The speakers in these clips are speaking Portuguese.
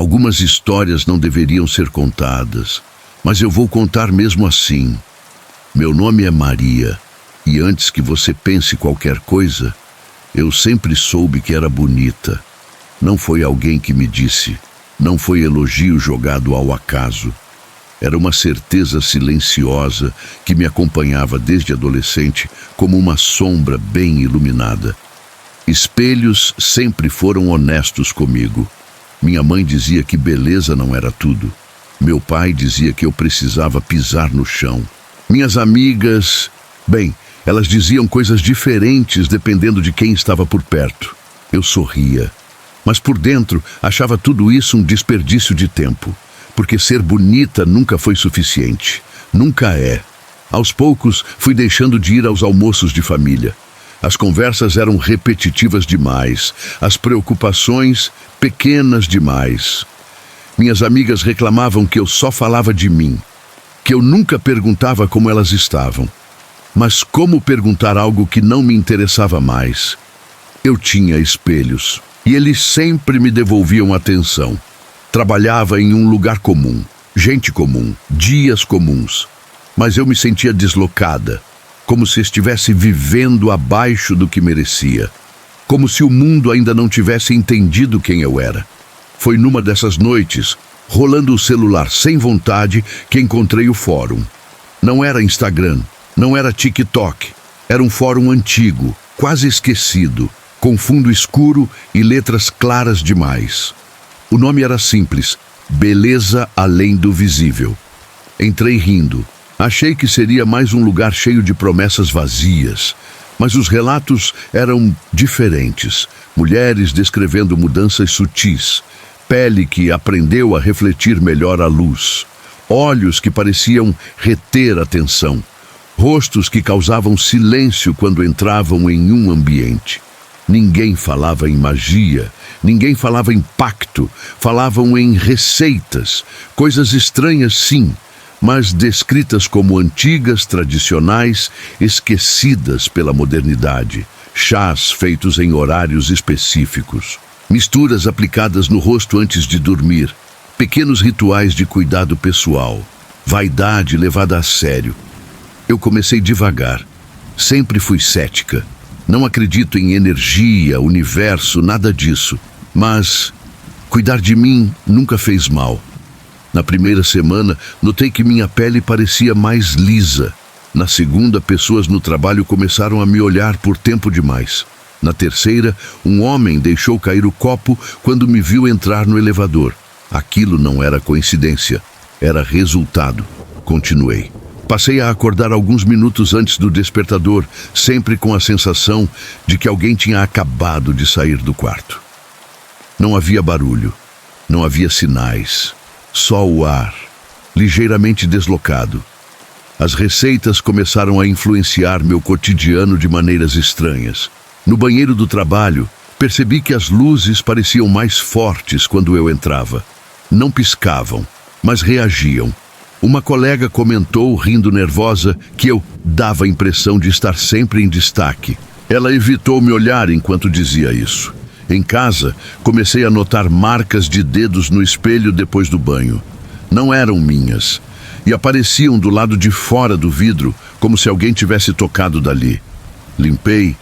Algumas histórias não deveriam ser contadas, mas eu vou contar mesmo assim. Meu nome é Maria, e antes que você pense qualquer coisa, eu sempre soube que era bonita. Não foi alguém que me disse, não foi elogio jogado ao acaso. Era uma certeza silenciosa que me acompanhava desde adolescente como uma sombra bem iluminada. Espelhos sempre foram honestos comigo. Minha mãe dizia que beleza não era tudo. Meu pai dizia que eu precisava pisar no chão. Minhas amigas, bem, elas diziam coisas diferentes dependendo de quem estava por perto. Eu sorria, mas por dentro achava tudo isso um desperdício de tempo, porque ser bonita nunca foi suficiente. Nunca é. Aos poucos, fui deixando de ir aos almoços de família. As conversas eram repetitivas demais, as preocupações pequenas demais. Minhas amigas reclamavam que eu só falava de mim, que eu nunca perguntava como elas estavam. Mas como perguntar algo que não me interessava mais? Eu tinha espelhos, e eles sempre me devolviam atenção. Trabalhava em um lugar comum, gente comum, dias comuns. Mas eu me sentia deslocada, como se estivesse vivendo abaixo do que merecia. Como se o mundo ainda não tivesse entendido quem eu era. Foi numa dessas noites, rolando o celular sem vontade, que encontrei o fórum. Não era Instagram, não era TikTok. Era um fórum antigo, quase esquecido, com fundo escuro e letras claras demais. O nome era simples, Beleza Além do Visível. Entrei rindo. Achei que seria mais um lugar cheio de promessas vazias, mas os relatos eram diferentes. Mulheres descrevendo mudanças sutis, pele que aprendeu a refletir melhor a luz, olhos que pareciam reter atenção, rostos que causavam silêncio quando entravam em um ambiente. Ninguém falava em magia, ninguém falava em pacto, falavam em receitas, coisas estranhas sim, mas descritas como antigas, tradicionais, esquecidas pela modernidade. Chás feitos em horários específicos, misturas aplicadas no rosto antes de dormir, pequenos rituais de cuidado pessoal, vaidade levada a sério. Eu comecei devagar, sempre fui cética. Não acredito em energia, universo, nada disso. Mas cuidar de mim nunca fez mal. Na primeira semana, notei que minha pele parecia mais lisa. Na segunda, pessoas no trabalho começaram a me olhar por tempo demais. Na terceira, um homem deixou cair o copo quando me viu entrar no elevador. Aquilo não era coincidência, era resultado. Continuei. Passei a acordar alguns minutos antes do despertador, sempre com a sensação de que alguém tinha acabado de sair do quarto. Não havia barulho, não havia sinais. Só o ar, ligeiramente deslocado. As receitas começaram a influenciar meu cotidiano de maneiras estranhas. No banheiro do trabalho, percebi que as luzes pareciam mais fortes quando eu entrava. Não piscavam, mas reagiam. Uma colega comentou, rindo nervosa, que eu dava a impressão de estar sempre em destaque. Ela evitou me olhar enquanto dizia isso. Em casa, comecei a notar marcas de dedos no espelho depois do banho. Não eram minhas, e apareciam do lado de fora do vidro, como se alguém tivesse tocado dali. Limpei,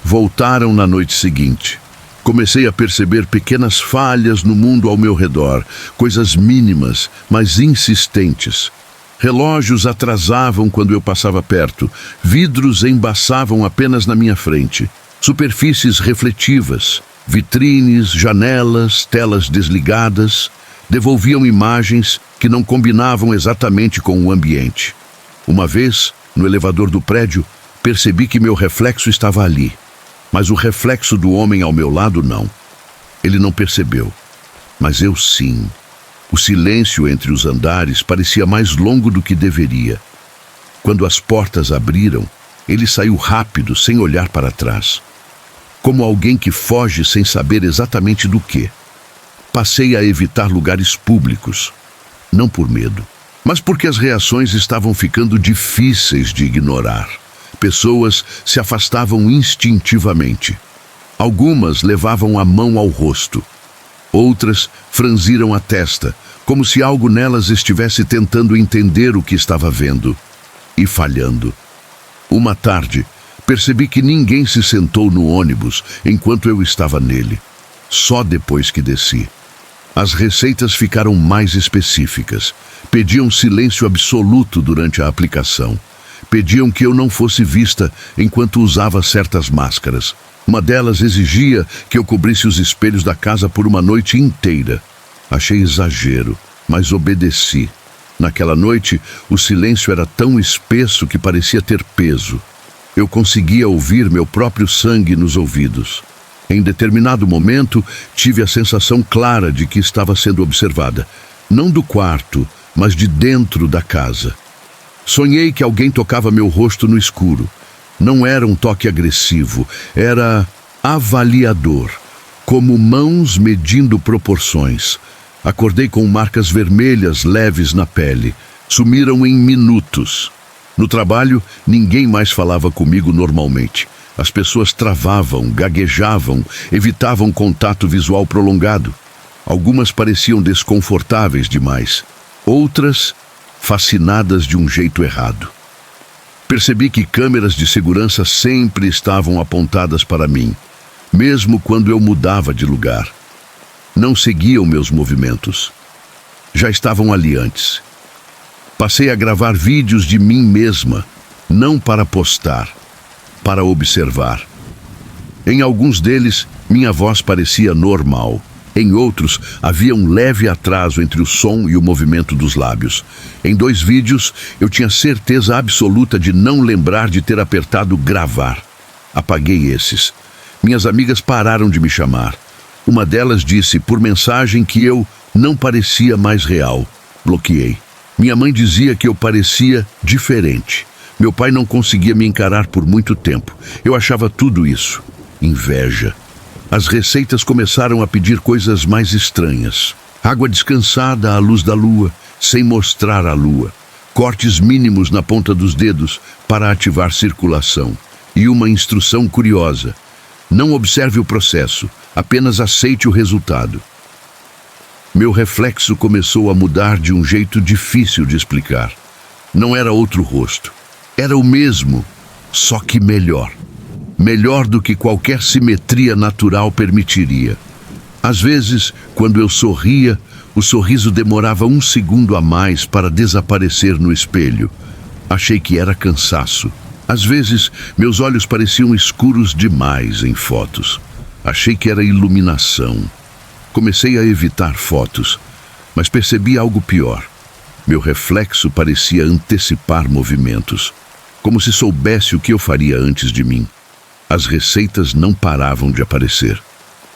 voltaram na noite seguinte. Comecei a perceber pequenas falhas no mundo ao meu redor, coisas mínimas, mas insistentes. Relógios atrasavam quando eu passava perto, vidros embaçavam apenas na minha frente, superfícies refletivas, vitrines, janelas, telas desligadas, devolviam imagens que não combinavam exatamente com o ambiente. Uma vez, no elevador do prédio, percebi que meu reflexo estava ali, mas o reflexo do homem ao meu lado não. Ele não percebeu, mas eu sim. O silêncio entre os andares parecia mais longo do que deveria. Quando as portas abriram, ele saiu rápido, sem olhar para trás. Como alguém que foge sem saber exatamente do quê. Passei a evitar lugares públicos, não por medo, mas porque as reações estavam ficando difíceis de ignorar. Pessoas se afastavam instintivamente. Algumas levavam a mão ao rosto. Outras franziram a testa, como se algo nelas estivesse tentando entender o que estava vendo e falhando. Uma tarde, percebi que ninguém se sentou no ônibus enquanto eu estava nele, só depois que desci. As receitas ficaram mais específicas. Pediam silêncio absoluto durante a aplicação. Pediam que eu não fosse vista enquanto usava certas máscaras. Uma delas exigia que eu cobrisse os espelhos da casa por uma noite inteira. Achei exagero, mas obedeci. Naquela noite, o silêncio era tão espesso que parecia ter peso. Eu conseguia ouvir meu próprio sangue nos ouvidos. Em determinado momento, tive a sensação clara de que estava sendo observada. Não do quarto, mas de dentro da casa. Sonhei que alguém tocava meu rosto no escuro. Não era um toque agressivo, era avaliador, como mãos medindo proporções. Acordei com marcas vermelhas leves na pele. Sumiram em minutos. No trabalho, ninguém mais falava comigo normalmente. As pessoas travavam, gaguejavam, evitavam contato visual prolongado. Algumas pareciam desconfortáveis demais. Outras, fascinadas de um jeito errado. Percebi que câmeras de segurança sempre estavam apontadas para mim, mesmo quando eu mudava de lugar. Não seguiam meus movimentos. Já estavam ali antes. Passei a gravar vídeos de mim mesma, não para postar, para observar. Em alguns deles, minha voz parecia normal. Em outros, havia um leve atraso entre o som e o movimento dos lábios. Em 2 vídeos, eu tinha certeza absoluta de não lembrar de ter apertado gravar. Apaguei esses. Minhas amigas pararam de me chamar. Uma delas disse por mensagem que eu não parecia mais real. Bloqueei. Minha mãe dizia que eu parecia diferente. Meu pai não conseguia me encarar por muito tempo. Eu achava tudo isso. Inveja. As receitas começaram a pedir coisas mais estranhas. Água descansada à luz da lua, sem mostrar a lua. Cortes mínimos na ponta dos dedos para ativar circulação. E uma instrução curiosa. Não observe o processo, apenas aceite o resultado. Meu reflexo começou a mudar de um jeito difícil de explicar. Não era outro rosto. Era o mesmo, só que melhor. Melhor do que qualquer simetria natural permitiria. Às vezes, quando eu sorria, o sorriso demorava 1 segundo a mais para desaparecer no espelho. Achei que era cansaço. Às vezes, meus olhos pareciam escuros demais em fotos. Achei que era iluminação. Comecei a evitar fotos, mas percebi algo pior. Meu reflexo parecia antecipar movimentos, como se soubesse o que eu faria antes de mim. As receitas não paravam de aparecer.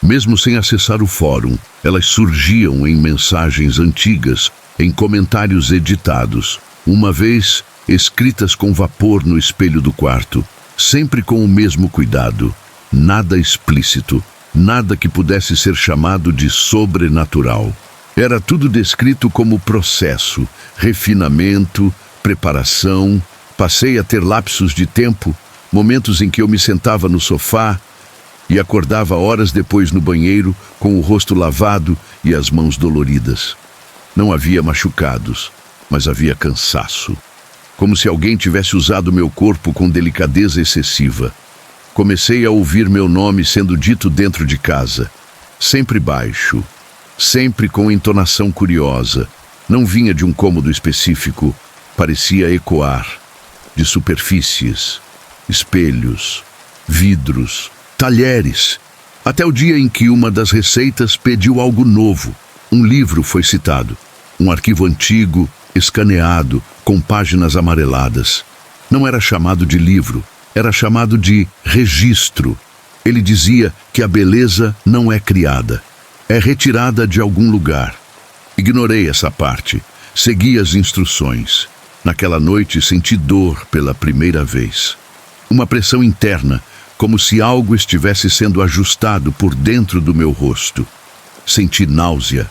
Mesmo sem acessar o fórum, elas surgiam em mensagens antigas, em comentários editados, uma vez escritas com vapor no espelho do quarto, sempre com o mesmo cuidado, nada explícito, nada que pudesse ser chamado de sobrenatural. Era tudo descrito como processo, refinamento, preparação. Passei a ter lapsos de tempo, momentos em que eu me sentava no sofá e acordava horas depois no banheiro com o rosto lavado e as mãos doloridas. Não havia machucados, mas havia cansaço. Como se alguém tivesse usado meu corpo com delicadeza excessiva. Comecei a ouvir meu nome sendo dito dentro de casa, sempre baixo, sempre com entonação curiosa. Não vinha de um cômodo específico, parecia ecoar, de superfícies, espelhos, vidros, talheres, até o dia em que uma das receitas pediu algo novo. Um livro foi citado, um arquivo antigo, escaneado, com páginas amareladas. Não era chamado de livro, era chamado de registro. Ele dizia que a beleza não é criada, é retirada de algum lugar. Ignorei essa parte, segui as instruções. Naquela noite senti dor pela primeira vez. Uma pressão interna, como se algo estivesse sendo ajustado por dentro do meu rosto. Senti náusea,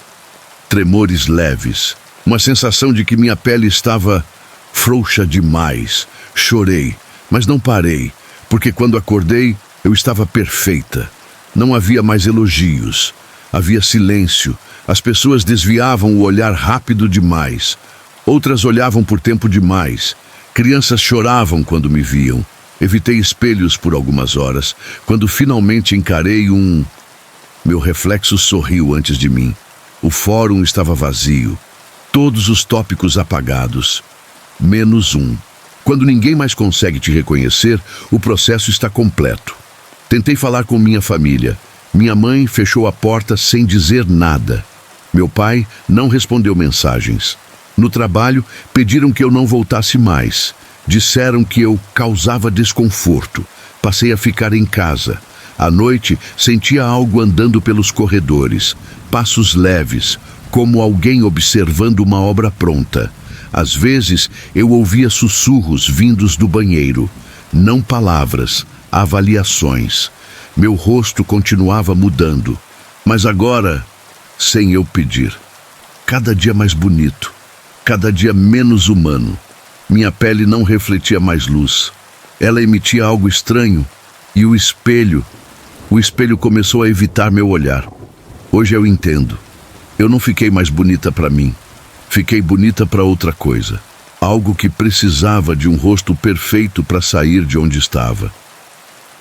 tremores leves, uma sensação de que minha pele estava frouxa demais. Chorei, mas não parei, porque quando acordei, eu estava perfeita. Não havia mais elogios, Havia silêncio. As pessoas desviavam o olhar rápido demais. Outras olhavam por tempo demais. Crianças choravam quando me viam. Evitei espelhos por algumas horas. Quando finalmente encarei Meu reflexo sorriu antes de mim. O fórum estava vazio. Todos os tópicos apagados. Menos um. Quando ninguém mais consegue te reconhecer, o processo está completo. Tentei falar com minha família. Minha mãe fechou a porta sem dizer nada. Meu pai não respondeu mensagens. No trabalho, pediram que eu não voltasse mais. Disseram que eu causava desconforto. Passei a ficar em casa. À noite, sentia algo andando pelos corredores. Passos leves, como alguém observando uma obra pronta. Às vezes, eu ouvia sussurros vindos do banheiro. Não palavras, avaliações. Meu rosto continuava mudando, mas agora, sem eu pedir. Cada dia mais bonito, cada dia menos humano. Minha pele não refletia mais luz. Ela emitia algo estranho, e o espelho começou a evitar meu olhar. Hoje eu entendo. Eu não fiquei mais bonita para mim. Fiquei bonita para outra coisa. Algo que precisava de um rosto perfeito para sair de onde estava.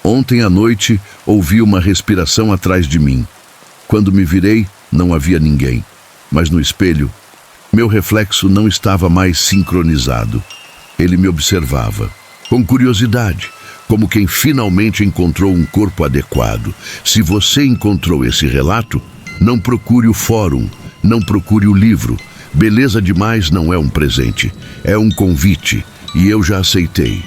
Ontem à noite, ouvi uma respiração atrás de mim. Quando me virei, não havia ninguém. Mas no espelho, meu reflexo não estava mais sincronizado. Ele me observava, com curiosidade, como quem finalmente encontrou um corpo adequado. Se você encontrou esse relato, não procure o fórum, não procure o livro. Beleza demais não é um presente, é um convite, e eu já aceitei.